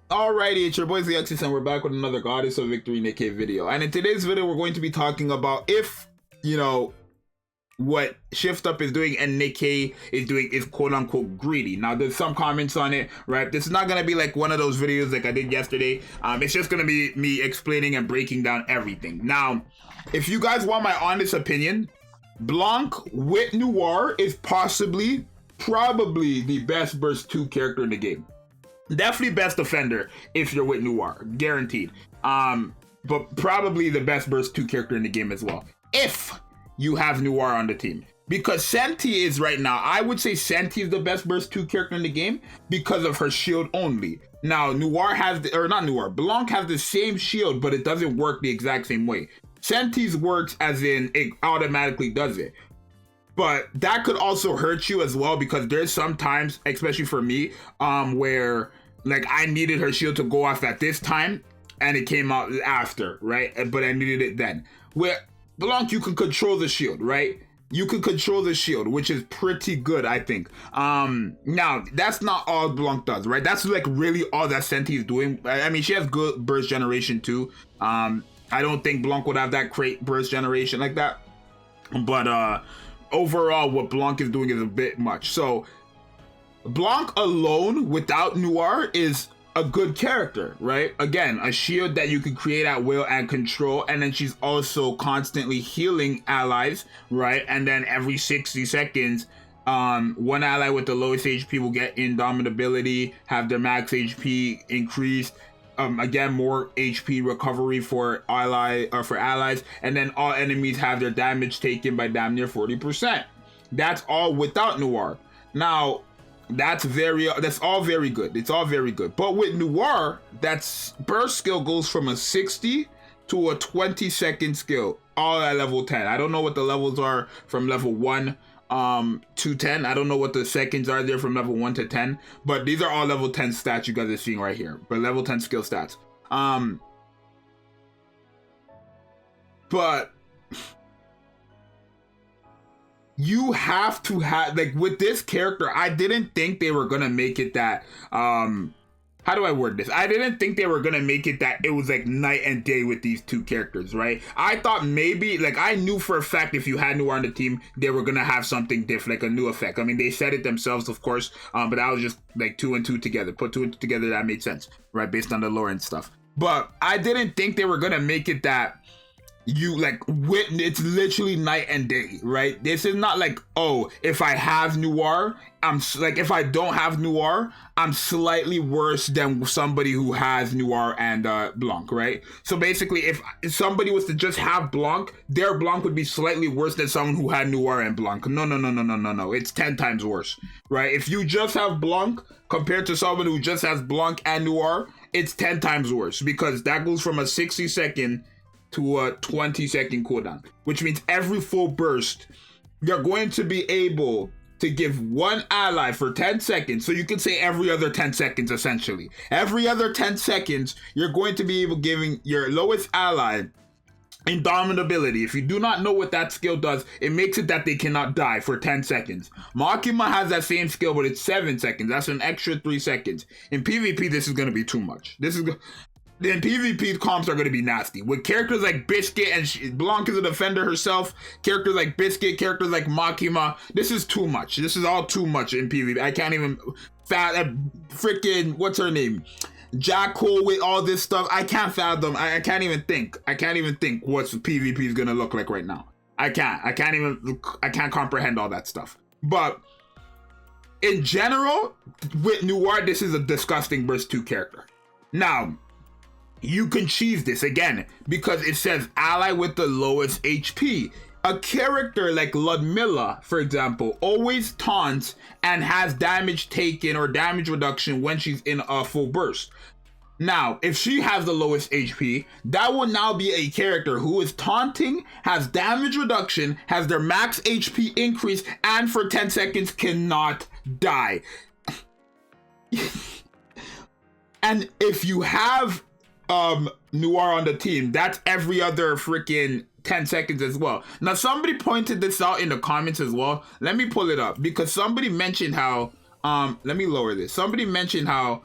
Alrighty, it's your boy Zxous, and we're back with another Goddess of Victory Nikke video. And in today's video, we're going to be talking about if, what Shift Up is doing and Nikke is doing is quote unquote greedy. Now, there's some comments on it, right? This is not going to be like one of those videos like I did yesterday. It's just going to be me explaining and breaking down everything. Now, if you guys want my honest opinion, BLANC with Noir is probably the best burst 2 character in the game. Definitely best defender if you're with Noir, guaranteed. But probably the best burst 2 character in the game as well, if you have Noir on the team. Because Senti is right now, I would say Senti is the best burst 2 character in the game because of her shield only. Now, Noir has, BLANC has the same shield, but it doesn't work the exact same way. Senti's works as in it automatically does it. But that could also hurt you as well, because there's sometimes, especially for me, where like I needed her shield to go off at this time and it came out after, right? But I needed it then. Where BLANC, you can control the shield, right? You can control the shield, which is pretty good, I think. Now, that's not all BLANC does, right? That's like really all that Senti is doing. I mean, she has good burst generation too. I don't think BLANC would have that great burst generation like that. But overall, what BLANC is doing is a bit much. So BLANC alone without Noir is a good character, right? Again, a shield that you can create at will and control, and then she's also constantly healing allies, right? And then every 60 seconds, one ally with the lowest HP will get indomitability, have their max HP increased. Again, more HP recovery for allies, and then all enemies have their damage taken by damn near 40%. That's all without Noir. Now, that's all very good. It's all very good. But with Noir, that's burst skill goes from a 60 to a 20-second skill, all at level 10. I don't know what the levels are from level 1 to 10. I don't know what the seconds are there from level 1 to 10, but these are all level 10 stats you guys are seeing right here, but level 10 skill stats. But you have to have, like, with this character, I didn't think they were gonna make it that how do I word this? I didn't think they were gonna make it that it was like night and day with these two characters, right? I thought maybe, like, I knew for a fact if you had Noir on the team, they were gonna have something different, like a new effect. I mean, they said it themselves, of course, but that was just like 2 and 2 together. Put 2 and 2 together, that made sense, right? Based on the lore and stuff. But I didn't think they were gonna make it that you like it's literally night and day, right? This is not like, oh, if I have Noir, I'm like, if I don't have Noir, I'm slightly worse than somebody who has Noir and BLANC, right? So basically, if somebody was to just have BLANC, their BLANC would be slightly worse than someone who had Noir and BLANC. No, it's 10 times worse, right? If you just have BLANC compared to someone who just has BLANC and Noir, it's 10 times worse, because that goes from a 60-second to a 20-second cooldown, which means every full burst, you're going to be able to give one ally for 10 seconds. So you can say every other 10 seconds, essentially. Every other 10 seconds, you're going to be able giving your lowest ally indomitability. If you do not know what that skill does, it makes it that they cannot die for 10 seconds. Makima has that same skill, but it's 7 seconds. That's an extra 3 seconds. In PvP, this is going to be too much. Then PvP comps are going to be nasty. With characters like Biscuit, and BLANC is a defender herself, characters like Biscuit, characters like Makima, this is too much. This is all too much in PvP. I can't even, freaking, what's her name? Jackal with all this stuff. I can't fathom. I can't even think. I can't even think what PvP is going to look like right now. I can't comprehend all that stuff. But in general, with Noir, this is a disgusting burst 2 character. Now, you can cheese this again because it says ally with the lowest HP. A character like Ludmilla, for example, always taunts and has damage taken or damage reduction when she's in a full burst. Now, if she has the lowest HP, that will now be a character who is taunting, has damage reduction, has their max HP increase, and for 10 seconds cannot die. And if you have Noir on the team, that's every other freaking 10 seconds as well. Now, somebody pointed this out in the comments as well. Let me pull it up, because somebody mentioned how let me lower this. Somebody mentioned how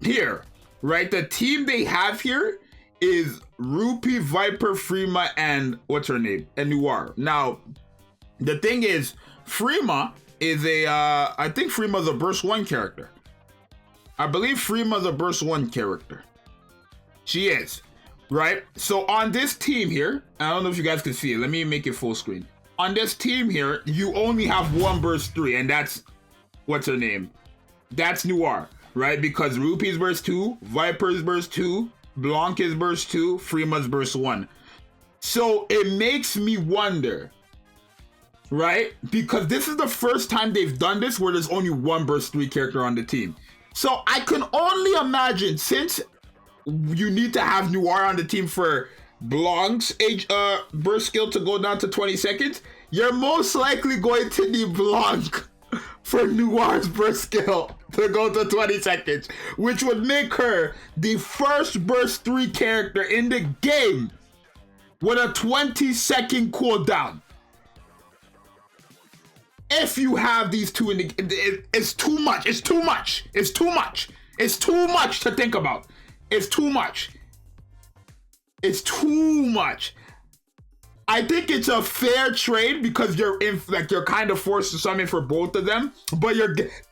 here, right? The team they have here is Rupee, Viper, Freema, and what's her name? And Noir. Now, the thing is, Freema is I think Freema's a Burst 1 character. I believe Freema's a Burst 1 character. She is, right? So on this team here, I don't know if you guys can see it. Let me make it full screen. On this team here, you only have one Burst 3, and that's, what's her name? That's Noir, right? Because Rupee's Burst 2, Viper's Burst 2, BLANC is Burst 2, Freema's Burst 1. So it makes me wonder, right? Because this is the first time they've done this where there's only one Burst 3 character on the team. So I can only imagine, since you need to have Noir on the team for BLANC's burst skill to go down to 20 seconds, you're most likely going to need BLANC for Noir's burst skill to go to 20 seconds, which would make her the first burst 3 character in the game with a 20-second cooldown. If you have these two in the, it's too much. It's too much. It's too much. It's too much to think about. It's too much. It's too much. I think it's a fair trade because you're kind of forced to summon for both of them, but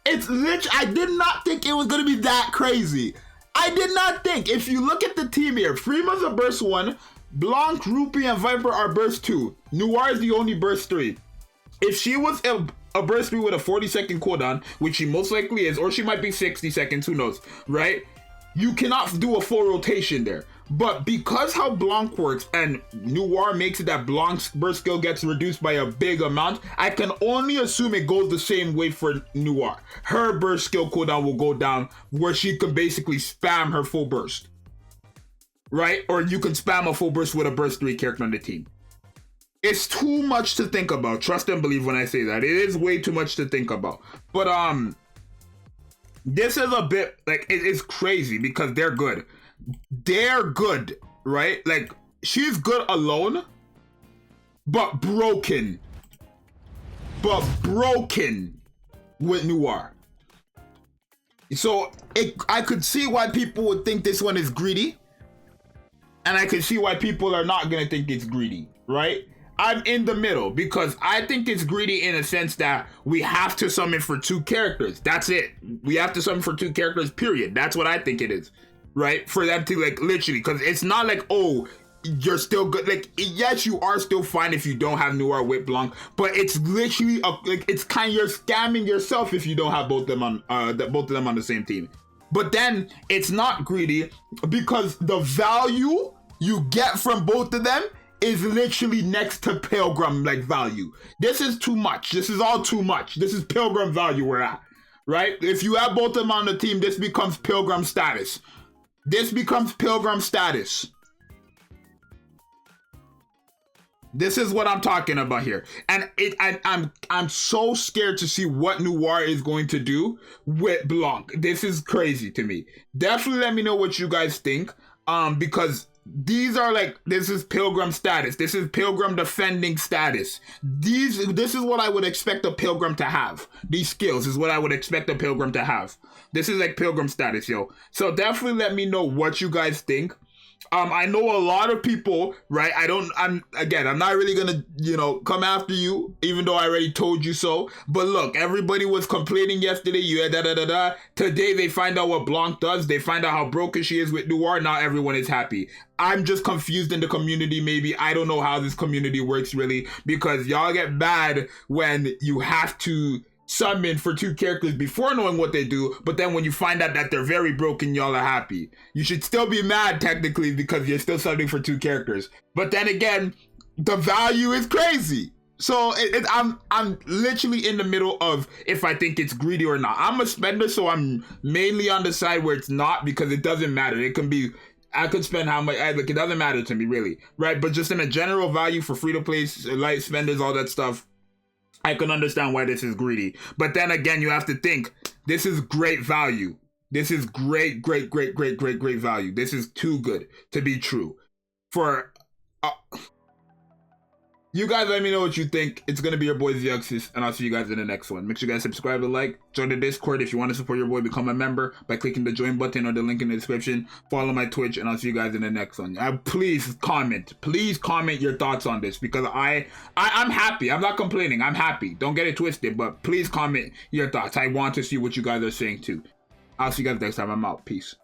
it's literally, I did not think it was going to be that crazy. I did not think. If you look at the team here, Freema's a burst 1, BLANC, Rupee, and Viper are burst 2. Noir is the only burst 3. If she was a burst 3 with a 40-second cooldown, which she most likely is, or she might be 60 seconds, who knows, right? You cannot do a full rotation there. But because how BLANC works and Noir makes it that BLANC's burst skill gets reduced by a big amount, I can only assume it goes the same way for Noir. Her burst skill cooldown will go down where she can basically spam her full burst, right? Or you can spam a full burst with a burst 3 character on the team. It's too much to think about. Trust and believe when I say that. It is way too much to think about. But this is a bit, like, it is crazy because they're good. They're good, right? Like, she's good alone, but broken. But broken with Noir. So, I could see why people would think this one is greedy. And I could see why people are not going to think it's greedy, right? I'm in the middle because I think it's greedy in a sense that we have to summon for 2 characters. That's it. We have to summon for 2 characters, period. That's what I think it is, right? For them to, like, literally, because it's not like, oh, you're still good. Like, yes, you are still fine if you don't have Noir with BLANC, but it's literally, it's kind of, you're scamming yourself if you don't have both of them on the same team. But then it's not greedy because the value you get from both of them is literally next to Pilgrim like value. This is too much. This is all too much. This is Pilgrim value we're at, right? If you have both of them on the team, this becomes Pilgrim status. This becomes Pilgrim status. This is what I'm talking about here. And I'm so scared to see what Noir is going to do with BLANC. This is crazy to me. Definitely let me know what you guys think. Because these are like, this is Pilgrim status. This is Pilgrim defending status. This is what I would expect a Pilgrim to have. These skills is what I would expect a Pilgrim to have. This is like Pilgrim status, yo. So definitely let me know what you guys think. I know a lot of people, right? I'm not really gonna, come after you, even though I already told you so. But look, everybody was complaining yesterday. Today they find out what BLANC does. They find out how broken she is with Noir. Now everyone is happy. I'm just confused in the community, maybe. I don't know how this community works really, because y'all get mad when you have to summon for 2 characters before knowing what they do, but then when you find out that they're very broken, y'all are happy. You should still be mad technically because you're still summoning for 2 characters. But then again, the value is crazy. So I'm literally in the middle of if I think it's greedy or not. I'm a spender, so I'm mainly on the side where it's not, because it doesn't matter. It can be, I could spend how much, like, it doesn't matter to me really, right? But just in a general value for free-to-play, light spenders, all that stuff, I can understand why this is greedy. But then again, you have to think, this is great value. This is great value. This is too good to be true. You guys let me know what you think. It's going to be your boy Zxous, and I'll see you guys in the next one. Make sure you guys subscribe and like. Join the Discord if you want to support your boy. Become a member by clicking the join button or the link in the description. Follow my Twitch, and I'll see you guys in the next one. Please comment. Please comment your thoughts on this, because I'm happy. I'm not complaining. I'm happy. Don't get it twisted, but please comment your thoughts. I want to see what you guys are saying too. I'll see you guys next time. I'm out. Peace.